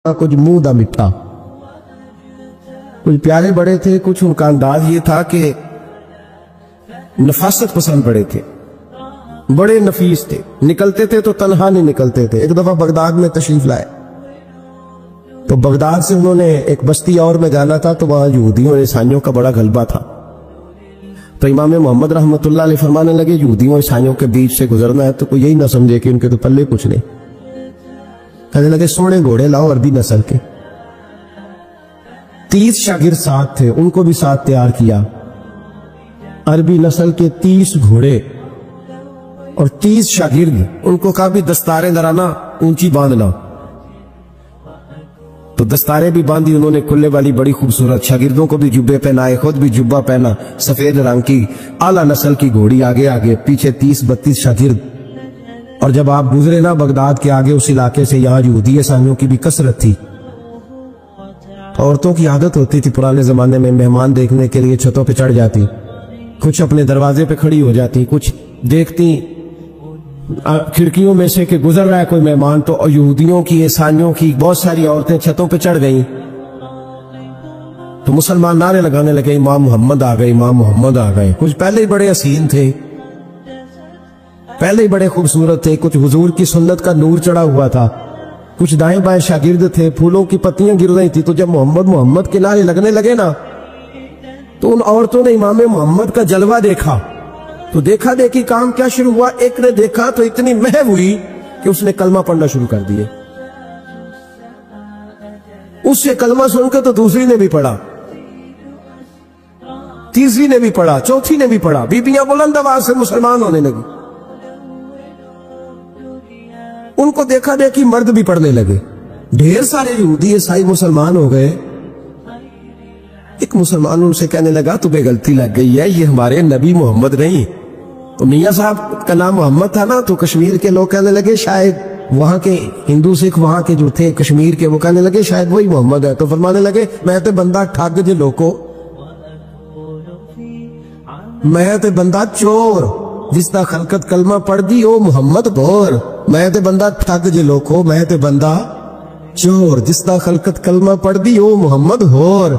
کچھ منہ دا مٹھا، کچھ پیارے بڑے تھے، کچھ ان کا انداز یہ تھا کہ نفاست پسند بڑے تھے، بڑے نفیس تھے، نکلتے تھے تو تنہا نہیں نکلتے تھے۔ ایک دفعہ بغداد میں تشریف لائے تو بغداد سے انہوں نے ایک بستی اور میں جانا تھا، تو وہاں یہودیوں اور عیسائیوں کا بڑا غلبہ تھا۔ تو امام محمد رحمۃ اللہ علیہ فرمانے لگے یہودیوں اور عیسائیوں کے بیچ سے گزرنا ہے تو کوئی یہی نہ سمجھے کہ ان کے تو پلے کچھ نہیں۔ کہنے لگے سونے گھوڑے لاؤ عربی نسل کے۔ 30 شاگرد ساتھ تھے، ان کو بھی ساتھ تیار کیا، عربی نسل کے 30 گھوڑے اور 30 شاگرد۔ ان کو کہا بھی دستاریں درانا اونچی باندھنا، تو دستاریں بھی باندھی انہوں نے کھلے والی بڑی خوبصورت، شاگردوں کو بھی جبے پہنائے، خود بھی جبہ پہنا، سفید رنگ کی اعلیٰ نسل کی گھوڑی، آگے آگے پیچھے 30-32 شاگرد۔ اور جب آپ گزرے نا بغداد کے آگے اس علاقے سے، یہاں یہودی عیسائیوں کی بھی کثرت تھی۔ عورتوں کی عادت ہوتی تھی پرانے زمانے میں مہمان دیکھنے کے لیے چھتوں پہ چڑھ جاتی، کچھ اپنے دروازے پہ کھڑی ہو جاتی، کچھ دیکھتی کھڑکیوں میں سے کہ گزر رہا ہے کوئی مہمان، تو یہودیوں کی عیسائیوں کی بہت ساری عورتیں چھتوں پہ چڑھ گئیں۔ تو مسلمان نعرے لگانے لگے امام محمد آ گئے، امام محمد آ گئے۔ کچھ پہلے ہی بڑے حسین تھے، پہلے ہی بڑے خوبصورت تھے، کچھ حضور کی سنت کا نور چڑھا ہوا تھا، کچھ دائیں بائیں شاگرد تھے، پھولوں کی پتیاں گر رہی تھی۔ تو جب محمد محمد کے نعرے لگنے لگے نا تو ان عورتوں نے امام محمد کا جلوہ دیکھا، تو دیکھا دیکھی کام کیا شروع ہوا، ایک نے دیکھا تو اتنی محو ہوئی کہ اس نے کلمہ پڑھنا شروع کر دیے۔ اس سے کلمہ سن کے تو دوسری نے بھی پڑھا، تیسری نے بھی پڑھا، چوتھی نے بھی پڑھا، بیبیاں بلند آواز سے مسلمان ہونے لگی۔ ان کو دیکھا دیکھی مرد بھی پڑھنے لگے، ڈھیر سارے یہودی عیسائی مسلمان ہو گئے۔ ایک مسلمان ان سے کہنے لگا تمہیں غلطی لگ گئی ہے، یہ ہمارے نبی محمد نہیں۔ تو میاں صاحب کا نام محمد تھا نا، تو کشمیر کے لوگ کہنے لگے شاید وہاں کے ہندو سکھ وہاں کے جو تھے کشمیر کے، وہ کہنے لگے شاید وہی محمد ہے۔ تو فرمانے لگے میں تے بندہ ٹھگ جے لوکو، میں تے بندہ چور، جس دا خلقت کلمہ پڑھ دی او محمد بور، میں تے بندہ ٹھگ جے لوکو، میں تے بندہ چور، جس دا خلقت کلمہ پڑھ دی او محمد ہور۔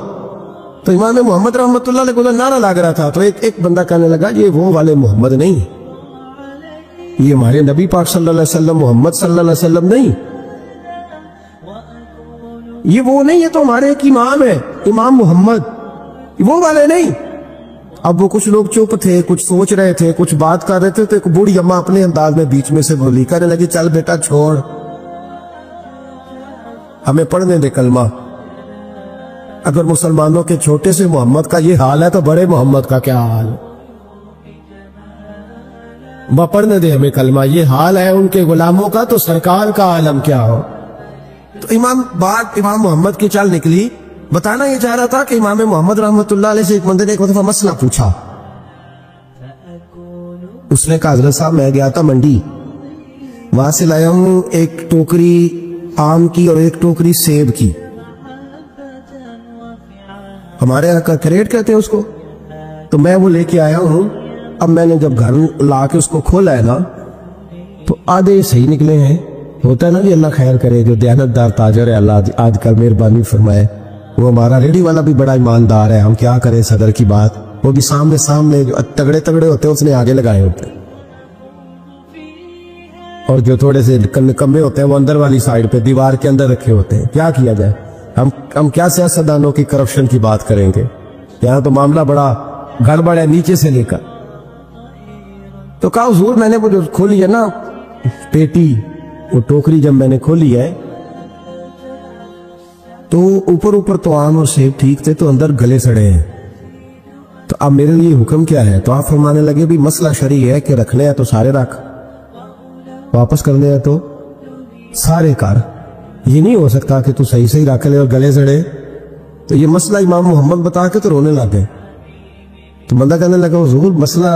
تو امام محمد رحمت اللہ علیہ کو نعرہ لگ رہا تھا، تو ایک بندہ کہنے لگا یہ وہ والے محمد نہیں، یہ ہمارے نبی پاک صلی اللہ علیہ وسلم محمد صلی اللہ علیہ وسلم نہیں، یہ وہ نہیں، یہ تو ہمارے ایک امام ہے امام محمد، وہ والے نہیں۔ اب وہ کچھ لوگ چپ تھے، کچھ سوچ رہے تھے، کچھ بات کر رہے تھے، تو ایک بوڑھی اماں اپنے انداز میں بیچ میں سے بولی، کہنے لگی چل بیٹا چھوڑ، ہمیں پڑھنے دے کلمہ۔ اگر مسلمانوں کے چھوٹے سے محمد کا یہ حال ہے تو بڑے محمد کا کیا حال ہے؟ وہ پڑھنے دے ہمیں کلمہ، یہ حال ہے ان کے غلاموں کا تو سرکار کا عالم کیا ہو۔ تو امام محمد کی چال نکلی، بتانا یہ چاہ رہا تھا کہ امام محمد رحمت اللہ علیہ سے ایک بندے نے ایک دفعہ مسئلہ پوچھا۔ اس نے کہا حضرت صاحب میں گیا تھا منڈی، وہاں سے لایا ہوں ایک ٹوکری آم کی اور ایک ٹوکری سیب کی، ہمارے یہاں کا کریٹ کہتے ہیں اس کو، تو میں وہ لے کے آیا ہوں۔ اب میں نے جب گھر لا کے اس کو کھولا ہے نا تو آدھے صحیح نکلے ہیں، ہوتا ہے نا کہ اللہ خیر کرے، جو دیانتدار تاجر ہے اللہ آج کل مہربانی فرمائے، وہ ہمارا ریڈی والا بھی بڑا ایماندار ہے، ہم کیا کریں صدر کی بات، وہ بھی سامنے جو تگڑے ہوتے ہیں اس نے آگے لگائے ہوتے ہیں، اور جو تھوڑے سے کمے ہوتے ہیں وہ اندر والی سائیڈ پہ دیوار کے اندر رکھے ہوتے ہیں۔ کیا کیا جائے، ہم کیا سیاستدانوں کی کرپشن کی بات کریں گے، یہاں تو معاملہ بڑا گڑبڑ ہے نیچے سے لے کر۔ تو کہا حضور میں نے وہ جو کھولی ہے نا پیٹی، وہ ٹوکری جب میں نے کھولی ہے تو اوپر تو آم اور سیب ٹھیک تھے، تو اندر گلے سڑے ہیں، تو اب میرے لیے حکم کیا ہے؟ تو آپ فرمانے لگے بھی مسئلہ شرعی ہے کہ رکھنے ہیں تو سارے رکھ، واپس کرنے ہیں تو سارے کر، یہ نہیں ہو سکتا کہ تو صحیح رکھ لے اور گلے سڑے۔ تو یہ مسئلہ امام محمد بتا کے تو رونے لگے۔ تو بندہ کہنے لگا حضور مسئلہ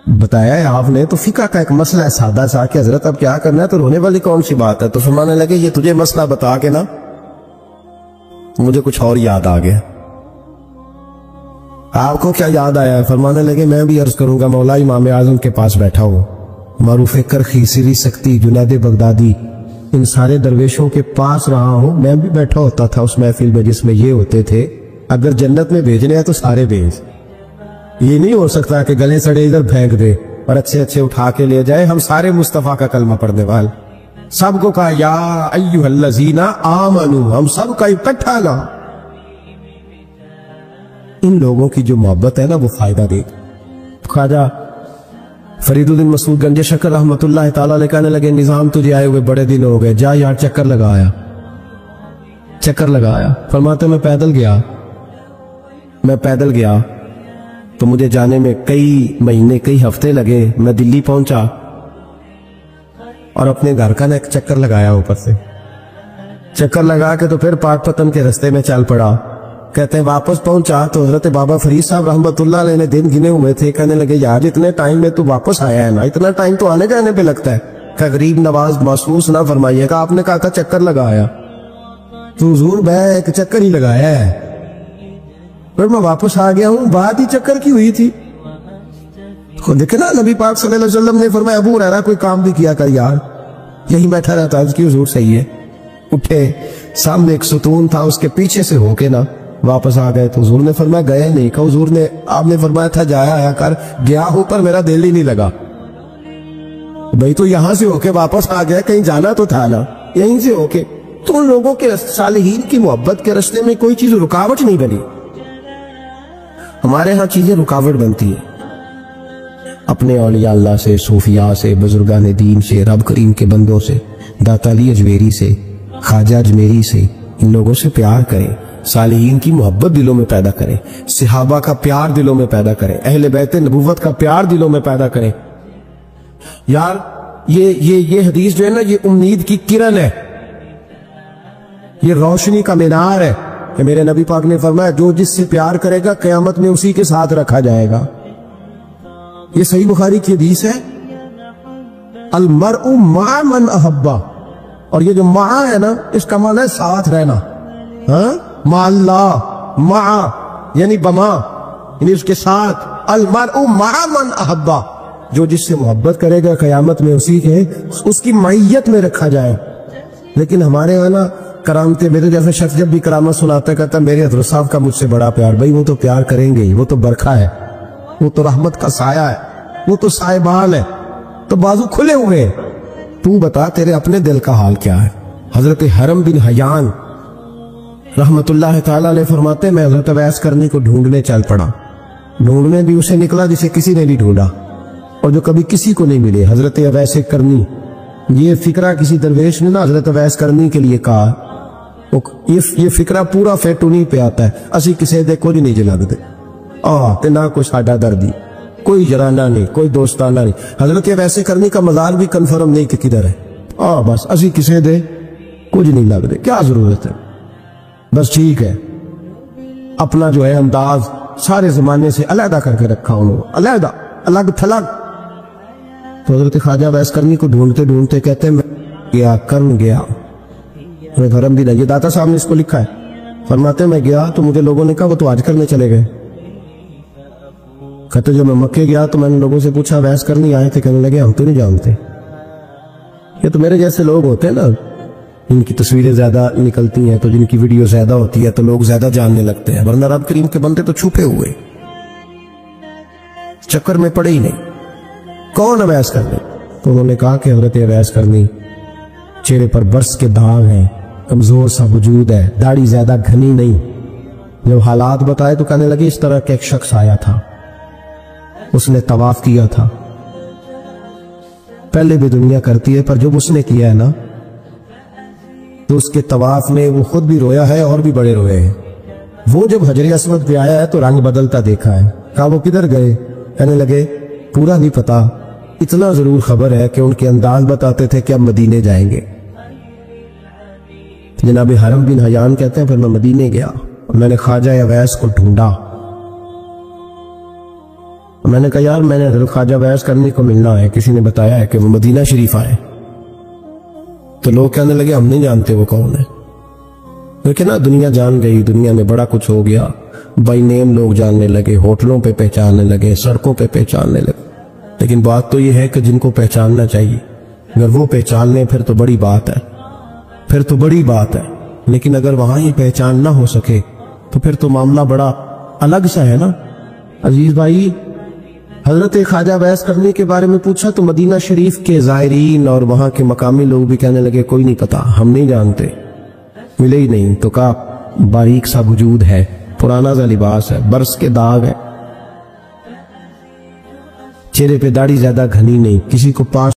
بتایا ہے آپ نے، تو فقہ کا ایک مسئلہ ہے سادہ سا کہ حضرت اب کیا کرنا ہے، تو رونے والی کون سی بات ہے؟ تو فرمانے لگے یہ تجھے مسئلہ بتا کے نا مجھے کچھ اور یاد آ گیا۔ آپ کو کیا یاد آیا ہے؟ فرمانے لگے میں بھی عرض کروں گا، مولا امام اعظم کے پاس بیٹھا ہوں، معروف کرخی سری سکتی جنید بغدادی ان سارے درویشوں کے پاس رہا ہوں. میں بھی بیٹھا ہوتا تھا اس محفل میں جس میں یہ ہوتے تھے اگر جنت میں بھیجنے ہیں تو سارے بھیج. یہ نہیں ہو سکتا کہ گلے سڑے ادھر پھینک دے اور اچھے اچھے اٹھا کے لے جائے. ہم سارے مصطفیٰ کا کلمہ پڑھنے والے, سب کو کہا یا ایھا الذین آمنوا, ہم سب کا اکٹھا لا. ان لوگوں کی جو محبت ہے نا وہ فائدہ دے. خواجہ فرید الدین مسعود گنج شکر رحمت اللہ تعالیٰ علیہ کہنے لگے نظام تجھے آئے ہوئے بڑے دن ہو گئے, جا یار چکر لگایا. فرماتے میں پیدل گیا تو مجھے جانے میں کئی مہینے کئی ہفتے لگے. میں دلی پہنچا اور اپنے گھر کا ایک چکر لگایا, اوپر سے چکر لگا کے تو پھر پاک پتن کے رستے میں چل پڑا. کہتے ہیں واپس پہنچا تو حضرت بابا فرید صاحب رحمت اللہ علیہ نے دن گنے ہوئے تھے. کہنے لگے یار اتنے ٹائم میں تو واپس آیا ہے نا, اتنا ٹائم تو آنے جانے پہ لگتا ہے. کہ غریب نواز محسوس نہ فرمائیے گا, آپ نے کہا تھا چکر لگایا تو حضور میں ایک چکر ہی لگایا ہے, پھر میں واپس آ گیا ہوں. بات ہی چکر کی ہوئی تھی. خود دیکھے نا نبی پاک صلی اللہ علیہ وسلم نے فرمایا ابو ہریرہ کوئی کام بھی کیا کر یار, یہی بیٹھا رہتا ہے. اس کی حضور صحیح ہے. اٹھے, سامنے ایک ستون تھا اس کے پیچھے سے ہو کے نا واپس آ گئے. تو حضور نے فرمایا گئے نہیں. کہ حضور نے آپ نے فرمایا تھا جایا آیا کر, گیا ہوں پر میرا دل ہی نہیں لگا. بھئی تو یہاں سے ہو کے واپس آ گیا, کہیں جانا تو تھا نا, یہیں سے ہو کے. تو ان لوگوں کے صالحین کی محبت کے راستے میں کوئی چیز رکاوٹ نہیں بنی. ہمارے ہاں چیزیں رکاوٹ بنتی ہیں اپنے اولیاء اللہ سے, صوفیاء سے, بزرگان دین سے, رب کریم کے بندوں سے, داتا علی اجمیری سے, خواجہ اجمیری سے. ان لوگوں سے پیار کریں, صالحین کی محبت دلوں میں پیدا کریں, صحابہ کا پیار دلوں میں پیدا کریں, اہل بیت نبوت کا پیار دلوں میں پیدا کریں. یار یہ حدیث جو ہے نا یہ امید کی کرن ہے, یہ روشنی کا مینار ہے. کہ میرے نبی پاک نے فرمایا جو جس سے پیار کرے گا قیامت میں اسی کے ساتھ رکھا جائے گا. یہ صحیح بخاری کی حدیث ہے, المرء مع من احبہ. اور یہ جو مع ہے نا اس کا معنی ہے ساتھ رہنا. مع اللہ, مع یعنی بما, یعنی اس کے ساتھ. المرء مع من احبہ, جو جس سے محبت کرے گا قیامت میں اسی کے اس کی معیت میں رکھا جائے. لیکن ہمارے یہاں نا کرامتے, میرے جیسے شخص جب بھی کرامت سناتا ہے کہتا ہے میرے حضرت صاحب کا مجھ سے بڑا پیار. بھئی وہ تو پیار کریں گے, وہ تو برکھا ہے, وہ تو رحمت کا سایہ ہے, وہ تو سائبان ہے, تو بازو کھلے ہوئے. تو بتا تیرے اپنے دل کا حال کیا ہے. حضرت حرم بن حیان رحمت اللہ تعالیٰ علیہ فرماتے میں حضرت اویس کرنی کو ڈھونڈنے چل پڑا. ڈھونڈنے بھی اسے نکلا جسے کسی نے نہیں ڈھونڈا اور جو کبھی کسی کو نہیں ملے. حضرت اویس کرنی, یہ فکرہ کسی درویش نے نا حضرت اویس کرنی کے لیے کہا. یہ فکرہ پورا فیٹونی پہ آتا ہے. اسی کسی دے کوئی نہیں جلا دے تے نہ کوئی ساڈا دردی, کوئی جرانہ نہیں, کوئی دوستانہ نہیں. حضرت اویس کرنی کا مزار بھی کنفرم نہیں کہ کدھر ہے. بس اسی کسی دے کچھ نہیں لگ دے, کیا ضرورت ہے. بس ٹھیک ہے, اپنا جو ہے انداز سارے زمانے سے علیحدہ کر کے رکھا انہوں, علیحدہ, الگ تھلگ. تو حضرت خواجہ اویس کرنی کو ڈھونڈتے ڈھونڈتے کہتے ہیں میں گیا کرن گیا. حرم بھی نہیں, داتا صاحب نے اس کو لکھا ہے. فرماتے میں گیا تو مجھے لوگوں نے کہا وہ تو آج کرنے چلے گئے. کہتے جب میں مکے گیا تو میں نے لوگوں سے پوچھا اویس کرنی آئے تھے, کہنے لگے ہم تو نہیں جانتے. یہ تو میرے جیسے لوگ ہوتے ہیں نا, ان کی تصویریں زیادہ نکلتی ہیں تو جن کی ویڈیو زیادہ ہوتی ہے تو لوگ زیادہ جاننے لگتے ہیں, ورنہ رب کریم کے بندے تو چھپے ہوئے, چکر میں پڑے ہی نہیں. کون اویس کرنی؟ تو انہوں نے کہا کہ حضرت اویس کرنی, چہرے پر برس کے داغ ہیں, کمزور سا وجود ہے, داڑھی زیادہ گھنی نہیں. جب حالات بتائے تو کہنے لگے اس طرح کا ایک شخص آیا تھا, اس نے طواف کیا تھا. پہلے بھی دنیا کرتی ہے پر جب اس نے کیا ہے نا تو اس کے طواف میں وہ خود بھی رویا ہے اور بھی بڑے روئے ہیں. وہ جب حجر اسود پہ آیا ہے تو رنگ بدلتا دیکھا ہے. کہا وہ کدھر گئے؟ کہنے لگے پورا نہیں پتا, اتنا ضرور خبر ہے کہ ان کے انداز بتاتے تھے کہ اب مدینے جائیں گے. جناب حرم بن حیان کہتے ہیں پھر میں مدینے گیا اور میں نے خواجہ اویس کو ڈھونڈا. میں نے کہا یار میں نے حضرت خواجہ اویس کرنی کو ملنا ہے, کسی نے بتایا ہے کہ وہ مدینہ شریف آئے. تو لوگ کہنے لگے ہم نہیں جانتے وہ کون ہے. لیکن نا دنیا جان گئی, دنیا میں بڑا کچھ ہو گیا, بائی نیم لوگ جاننے لگے, ہوٹلوں پہ پہچاننے لگے, سڑکوں پہ پہچاننے لگے. لیکن بات تو یہ ہے کہ جن کو پہچاننا چاہیے اگر وہ پہچان لیں پھر تو بڑی بات ہے. پھر تو بڑی بات ہے، لیکن اگر وہاں ہی پہچان نہ ہو سکے تو پھر تو معاملہ بڑا الگ سا ہے نا۔ عزیز بھائی، حضرت خواجہ ویس کرنی کے بارے میں پوچھا تو مدینہ شریف کے زائرین اور وہاں کے مقامی لوگ بھی کہنے لگے کوئی نہیں پتا، ہم نہیں جانتے، ملے ہی نہیں۔ تو کہا باریک سا وجود ہے، پرانا سا لباس ہے، برس کے داغ ہے، چہرے پہ داڑھی زیادہ گھنی نہیں، کسی کو پاس